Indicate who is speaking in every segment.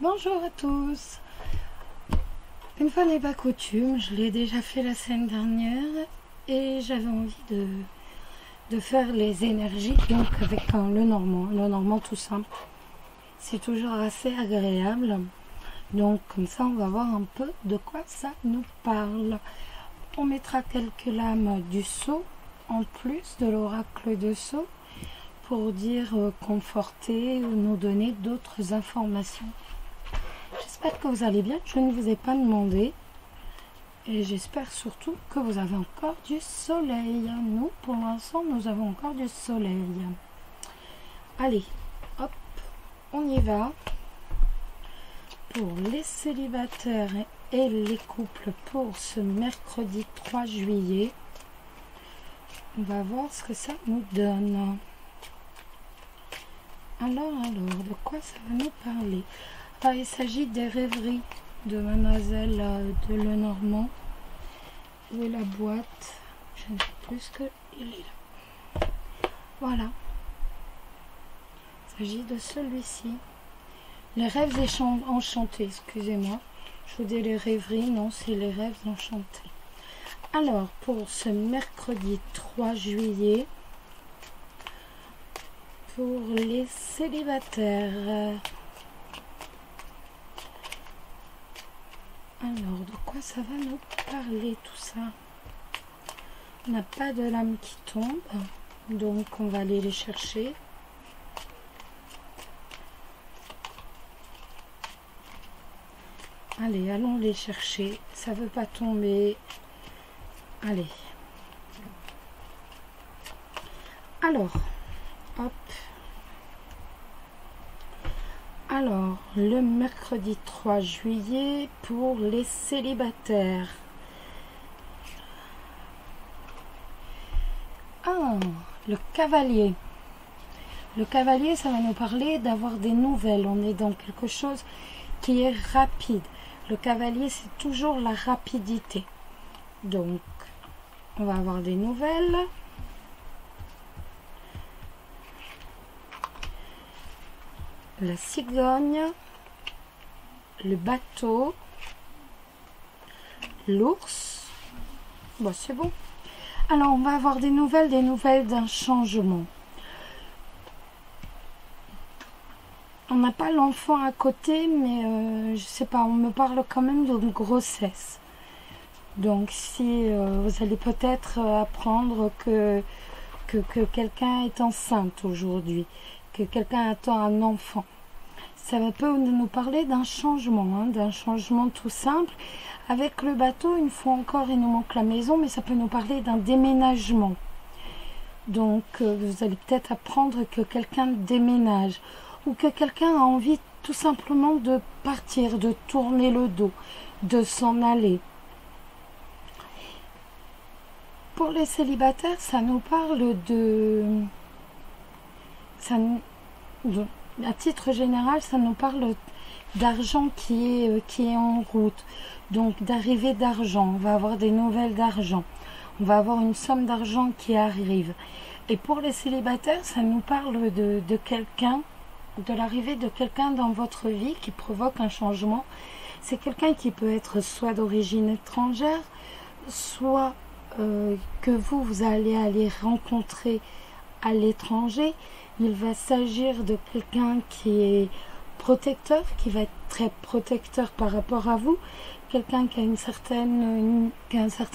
Speaker 1: Bonjour à tous. Une fois n'est pas coutume, je l'ai déjà fait la semaine dernière et j'avais envie de faire les énergies donc avec le normand tout simple. C'est toujours assez agréable. Donc comme ça on va voir un peu de quoi ça nous parle. On mettra quelques lames du sceau en plus de l'oracle de sceau pour dire conforter ou nous donner d'autres informations. J'espère que vous allez bien, je ne vous ai pas demandé et j'espère surtout que vous avez encore du soleil. Nous, pour l'instant, nous avons encore du soleil. Allez, hop, on y va. Pour les célibataires et les couples pour ce mercredi 3 juillet, on va voir ce que ça nous donne. Alors, de quoi ça va nous parler? Il s'agit des rêveries de Mademoiselle de Lenormand. Où est la boîte? Je ne sais plus que il est là. Voilà. Il s'agit de celui-ci. Les rêves enchantés, excusez-moi. Je vous dis les rêveries, non, c'est les rêves enchantés. Alors, pour ce mercredi 3 juillet, pour les célibataires... Alors, de quoi ça va nous parler tout ça? On n'a pas de lame qui tombe, donc on va aller les chercher. Allez, allons les chercher. Ça veut pas tomber. Allez. Alors, hop. Alors, le mercredi 3 juillet pour les célibataires. Ah, le cavalier. Le cavalier, ça va nous parler d'avoir des nouvelles. On est dans quelque chose qui est rapide. Le cavalier, c'est toujours la rapidité. Donc, on va avoir des nouvelles. La cigogne, le bateau, l'ours. Bon, c'est bon. Alors, on va avoir des nouvelles d'un changement. On n'a pas l'enfant à côté, mais je sais pas, on me parle quand même d'une grossesse. Donc, si vous allez peut-être apprendre que quelqu'un est enceinte aujourd'hui, que quelqu'un attend un enfant. Ça peut nous parler d'un changement tout simple. Avec le bateau, une fois encore, il nous manque la maison, mais ça peut nous parler d'un déménagement. Donc, vous allez peut-être apprendre que quelqu'un déménage ou que quelqu'un a envie tout simplement de partir, de tourner le dos, de s'en aller. Pour les célibataires, ça nous parle à titre général, ça nous parle d'argent qui est en route, donc d'arrivée d'argent. On va avoir des nouvelles d'argent, on va avoir une somme d'argent qui arrive. Et pour les célibataires, ça nous parle de quelqu'un, de l'arrivée de quelqu'un dans votre vie qui provoque un changement. C'est quelqu'un qui peut être soit d'origine étrangère, soit que vous allez aller rencontrer à l'étranger. Il va s'agir de quelqu'un qui est protecteur, qui va être très protecteur par rapport à vous, quelqu'un qui a un certain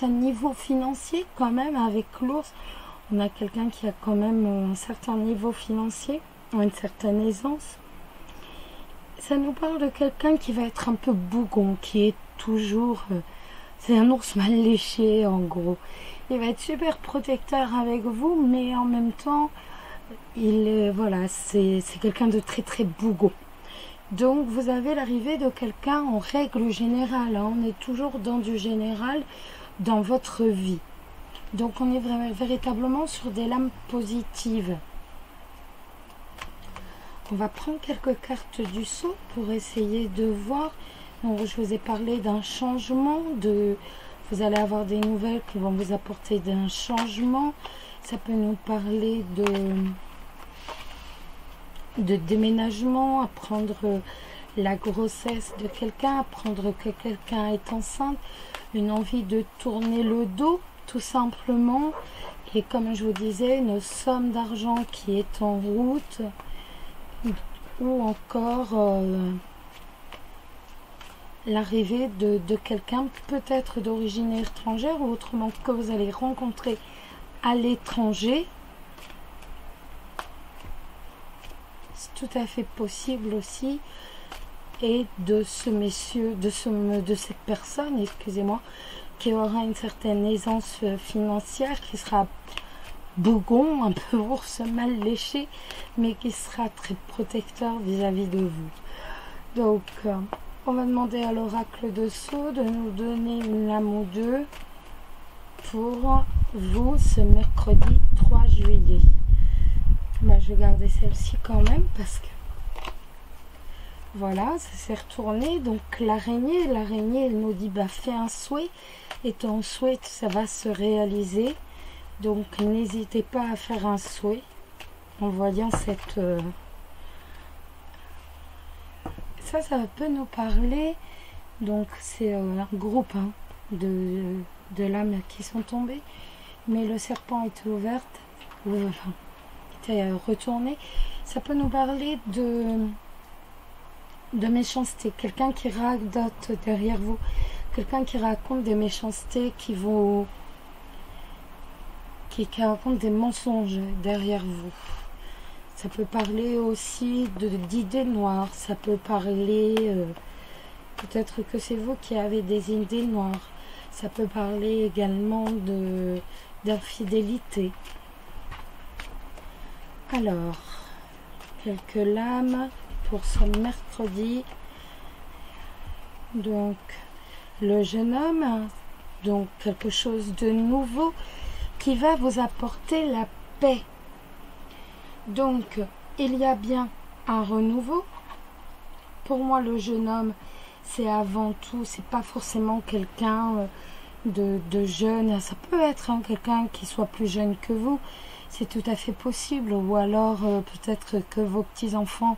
Speaker 1: niveau financier quand même. Avec l'ours, on a quelqu'un qui a quand même un certain niveau financier, une certaine aisance. Ça nous parle de quelqu'un qui va être un peu bougon, qui est toujours... c'est un ours mal léché en gros. Il va être super protecteur avec vous, mais en même temps... voilà, c'est quelqu'un de très très bougon. Donc vous avez l'arrivée de quelqu'un en règle générale, on est toujours dans du général dans votre vie. Donc on est véritablement sur des lames positives. On va prendre quelques cartes du sceau pour essayer de voir. Donc je vous ai parlé d'un changement, vous allez avoir des nouvelles qui vont vous apporter d'un changement. Ça peut nous parler de déménagement, apprendre la grossesse de quelqu'un, apprendre que quelqu'un est enceinte, une envie de tourner le dos, tout simplement. Et comme je vous disais, une somme d'argent qui est en route, ou encore l'arrivée de quelqu'un peut-être d'origine étrangère, ou autrement que vous allez rencontrer à l'étranger. C'est tout à fait possible aussi. Et de ce monsieur, de cette personne, excusez-moi, qui aura une certaine aisance financière, qui sera bougon, un peu ours mal léché, mais qui sera très protecteur vis-à-vis de vous. Donc, on va demander à l'oracle de Sceaux de nous donner une lame ou deux pour vous ce mercredi 3 juillet. Bah, je vais garder celle-ci quand même parce que voilà, ça s'est retourné. Donc l'araignée, elle nous dit bah fais un souhait et ton souhait ça va se réaliser. Donc n'hésitez pas à faire un souhait en voyant cette ça peut nous parler. Donc c'est un groupe de lames qui sont tombées, mais le serpent était ouverte, était retourné. Ça peut nous parler de méchanceté, quelqu'un qui radote derrière vous, quelqu'un qui raconte des méchancetés, qui raconte des mensonges derrière vous. Ça peut parler aussi d'idées noires, ça peut parler peut-être que c'est vous qui avez des idées noires, ça peut parler également d'infidélité. Alors, quelques lames pour ce mercredi. Donc le jeune homme, donc quelque chose de nouveau qui va vous apporter la paix. Donc il y a bien un renouveau. Pour moi le jeune homme c'est avant tout, c'est pas forcément quelqu'un de jeune, ça peut être quelqu'un qui soit plus jeune que vous, c'est tout à fait possible, ou alors peut-être que vos petits-enfants,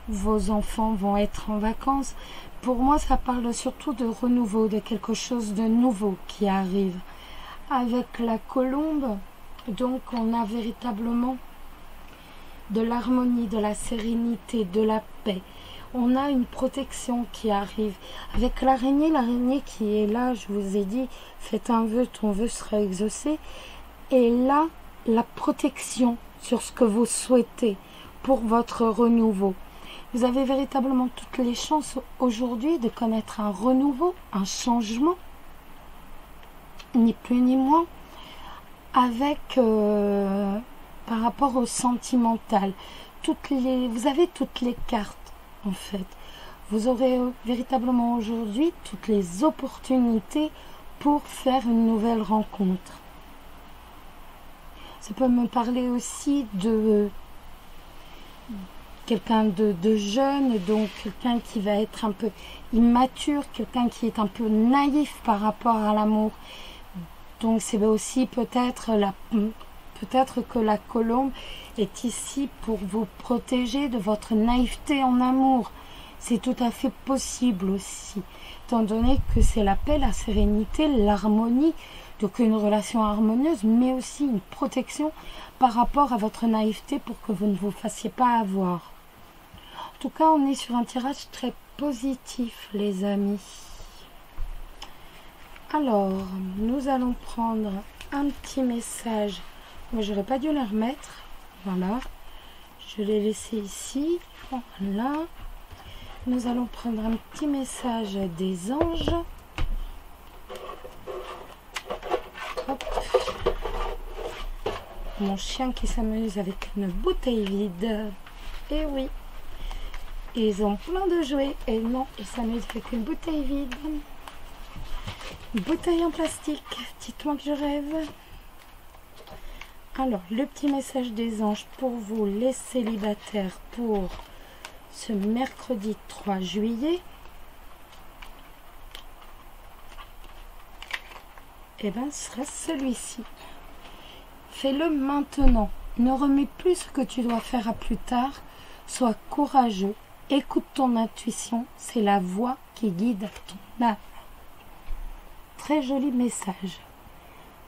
Speaker 1: vos enfants vont être en vacances. Pour moi, ça parle surtout de renouveau, de quelque chose de nouveau qui arrive. Avec la colombe, donc on a véritablement de l'harmonie, de la sérénité, de la paix. On a une protection qui arrive. Avec l'araignée qui est là, je vous ai dit, faites un vœu, ton vœu sera exaucé. Et là, la protection sur ce que vous souhaitez pour votre renouveau. Vous avez véritablement toutes les chances aujourd'hui de connaître un renouveau, un changement, ni plus ni moins, avec par rapport au sentimental. Vous avez toutes les cartes en fait. Vous aurez véritablement aujourd'hui toutes les opportunités pour faire une nouvelle rencontre. Ça peut me parler aussi de quelqu'un de jeune, donc quelqu'un qui va être un peu immature, quelqu'un qui est un peu naïf par rapport à l'amour. Donc c'est aussi peut-être que la colombe est ici pour vous protéger de votre naïveté en amour. C'est tout à fait possible aussi, étant donné que c'est la paix, la sérénité, l'harmonie, donc une relation harmonieuse, mais aussi une protection par rapport à votre naïveté pour que vous ne vous fassiez pas avoir. En tout cas, on est sur un tirage très positif, les amis. Alors, nous allons prendre un petit message. Moi, j'aurais pas dû les remettre. Voilà. Je l'ai laissé ici. Voilà. Nous allons prendre un petit message des anges. Hop. Mon chien qui s'amuse avec une bouteille vide. Et oui. Ils ont plein de jouets. Et non, ils s'amusent avec une bouteille vide. Une bouteille en plastique. Dites-moi que je rêve. Alors, le petit message des anges pour vous, les célibataires, pour ce mercredi 3 juillet. Eh bien, ce sera celui-ci. Fais-le maintenant. Ne remets plus ce que tu dois faire à plus tard. Sois courageux Écoute ton intuition, c'est la voix qui guide ton âme. Très joli message.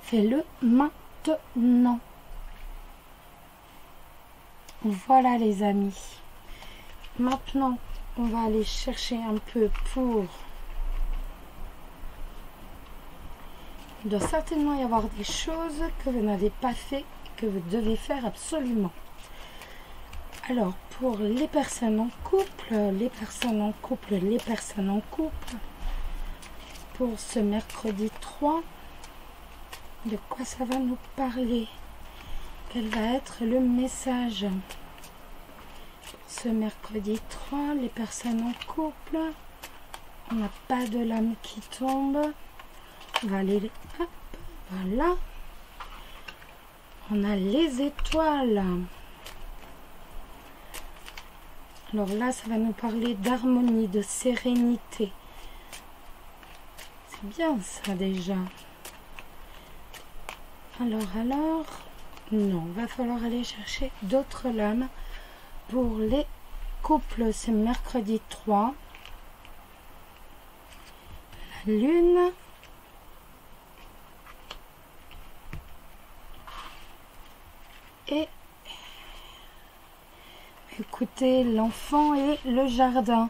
Speaker 1: Fais-le maintenant. Voilà les amis. Maintenant, on va aller chercher un peu pour... Il doit certainement y avoir des choses que vous n'avez pas fait et que vous devez faire absolument. Alors, pour les personnes en couple, pour ce mercredi 3, de quoi ça va nous parler? Quel va être le message? Ce mercredi 3, les personnes en couple, on n'a pas de lame qui tombe. On va aller, hop, voilà. On a les étoiles. Alors là, ça va nous parler d'harmonie, de sérénité. C'est bien ça déjà. Alors, non, va falloir aller chercher d'autres lames pour les couples. C'est mercredi 3. La lune. Et écoutez, l'enfant et le jardin.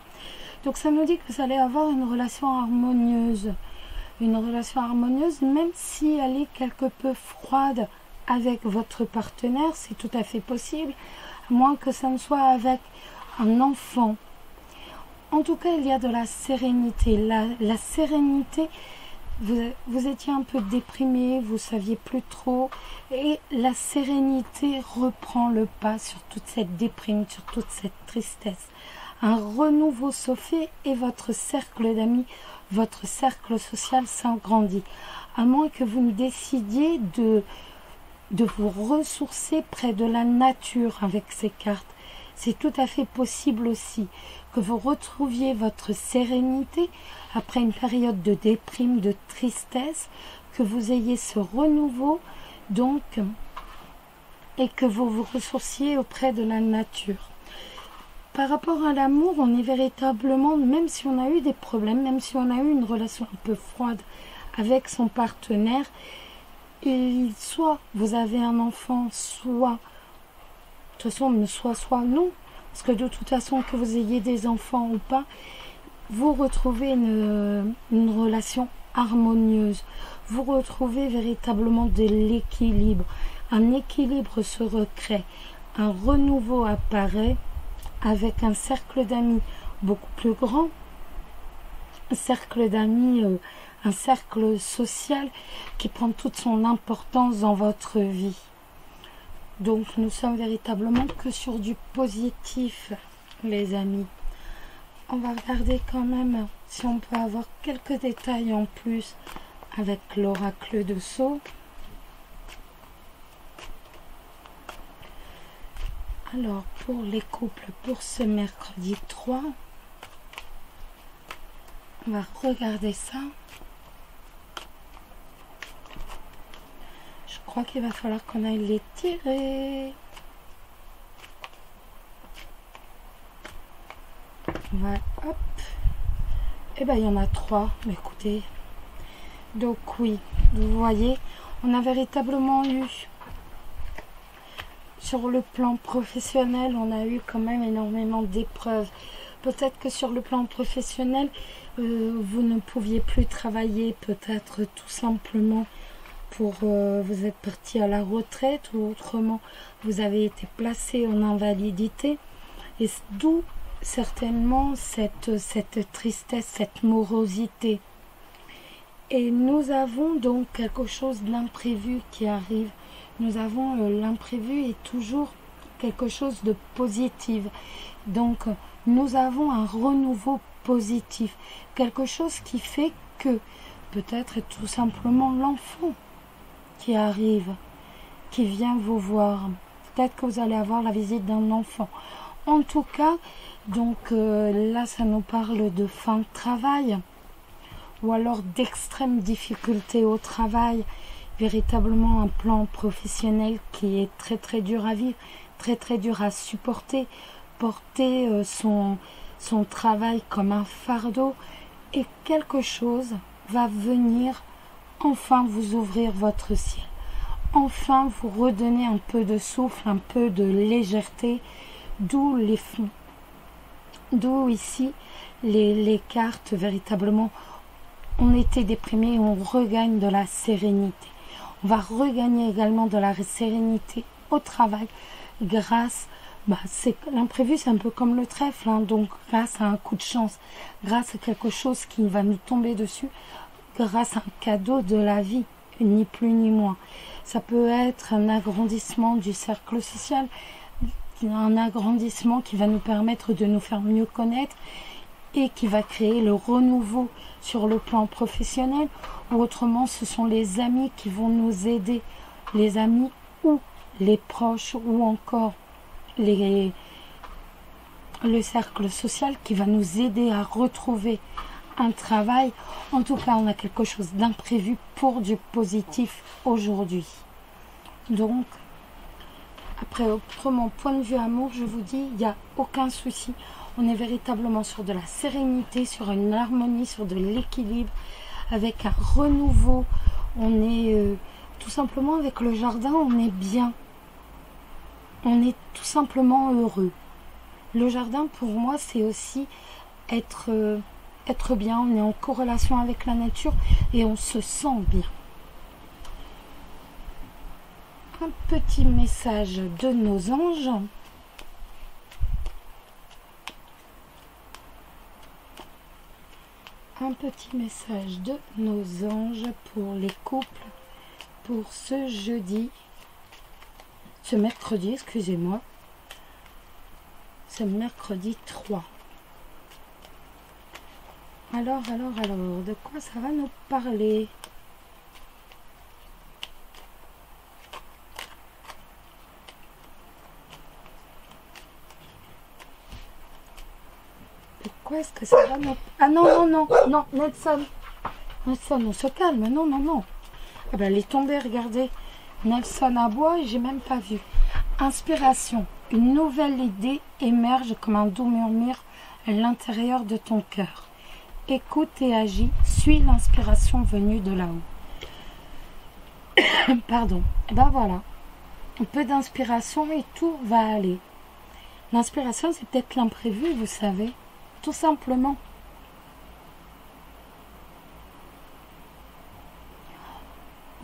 Speaker 1: Donc ça nous dit que vous allez avoir une relation harmonieuse. Une relation harmonieuse, même si elle est quelque peu froide avec votre partenaire, c'est tout à fait possible, à moins que ça ne soit avec un enfant. En tout cas, il y a de la sérénité. La sérénité, vous étiez un peu déprimé, vous ne saviez plus trop, et la sérénité reprend le pas sur toute cette déprime, sur toute cette tristesse. Un renouveau se fait et votre cercle d'amis, votre cercle social s'agrandit. À moins que vous ne décidiez de vous ressourcer près de la nature avec ces cartes. C'est tout à fait possible aussi que vous retrouviez votre sérénité après une période de déprime, de tristesse, que vous ayez ce renouveau, donc, et que vous vous ressourciez auprès de la nature. Par rapport à l'amour, on est véritablement, même si on a eu des problèmes, même si on a eu une relation un peu froide avec son partenaire, et soit vous avez un enfant, soit, de toute façon, soit non, parce que de toute façon, que vous ayez des enfants ou pas, vous retrouvez une relation harmonieuse. Vous retrouvez véritablement de l'équilibre. Un équilibre se recrée. Un renouveau apparaît avec un cercle d'amis beaucoup plus grand. Un cercle d'amis, un cercle social qui prend toute son importance dans votre vie. Donc nous sommes véritablement que sur du positif, les amis. On va regarder quand même si on peut avoir quelques détails en plus avec l'oracle de Sceaux. Alors, pour les couples, pour ce mercredi 3, on va regarder ça. Je crois qu'il va falloir qu'on aille les tirer. Voilà, hop. Et bien, il y en a 3. Mais écoutez. Donc, oui, vous voyez, on a véritablement eu, sur le plan professionnel, on a eu quand même énormément d'épreuves. Peut-être que sur le plan professionnel, vous ne pouviez plus travailler, peut-être tout simplement pour vous êtes parti à la retraite, ou autrement, vous avez été placé en invalidité. Et d'où certainement cette tristesse, cette morosité. Et nous avons donc quelque chose d'imprévu qui arrive. Nous avons l'imprévu est toujours quelque chose de positif. Donc nous avons un renouveau positif. Quelque chose qui fait que peut-être tout simplement l'enfant qui arrive, qui vient vous voir. Peut-être que vous allez avoir la visite d'un enfant. En tout cas, donc là ça nous parle de fin de travail. Ou alors d'extrême difficulté au travail, véritablement un plan professionnel qui est très très dur à vivre, très très dur à supporter, porter son travail comme un fardeau, et quelque chose va venir enfin vous ouvrir votre ciel, enfin vous redonner un peu de souffle, un peu de légèreté, d'où ici les cartes véritablement. On était déprimé, on regagne de la sérénité. On va regagner également de la sérénité au travail grâce, c'est l'imprévu, c'est un peu comme le trèfle, hein, donc grâce à un coup de chance, grâce à quelque chose qui va nous tomber dessus, grâce à un cadeau de la vie, ni plus ni moins. Ça peut être un agrandissement du cercle social, un agrandissement qui va nous permettre de nous faire mieux connaître et qui va créer le renouveau sur le plan professionnel, ou autrement ce sont les amis qui vont nous aider, les amis ou les proches, ou encore le cercle social qui va nous aider à retrouver un travail. En tout cas, on a quelque chose d'imprévu pour du positif aujourd'hui. Donc, après, autrement, point de vue amour, je vous dis, il n'y a aucun souci. On est véritablement sur de la sérénité, sur une harmonie, sur de l'équilibre, avec un renouveau. On est tout simplement avec le jardin, on est bien. On est tout simplement heureux. Le jardin, pour moi, c'est aussi être bien. On est en corrélation avec la nature et on se sent bien. Un petit message de nos anges. Un petit message de nos anges pour les couples pour ce jeudi, ce mercredi, excusez-moi, ce mercredi 3. Alors, de quoi ça va nous parler? Quoi est-ce que ça va nous... Ah non, Nelson, on se calme, non. Ah ben, elle est tombée, regardez. Nelson aboie et j'ai même pas vu. Inspiration. Une nouvelle idée émerge comme un doux murmure à l'intérieur de ton cœur. Écoute et agis, suis l'inspiration venue de là-haut. Pardon. Et ben voilà. Un peu d'inspiration et tout va aller. L'inspiration, c'est peut-être l'imprévu, vous savez. Tout simplement.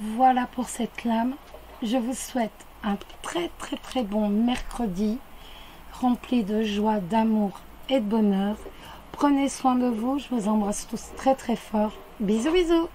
Speaker 1: Voilà pour cette lame. Je vous souhaite un très bon mercredi rempli de joie, d'amour et de bonheur. Prenez soin de vous. Je vous embrasse tous très fort. Bisous.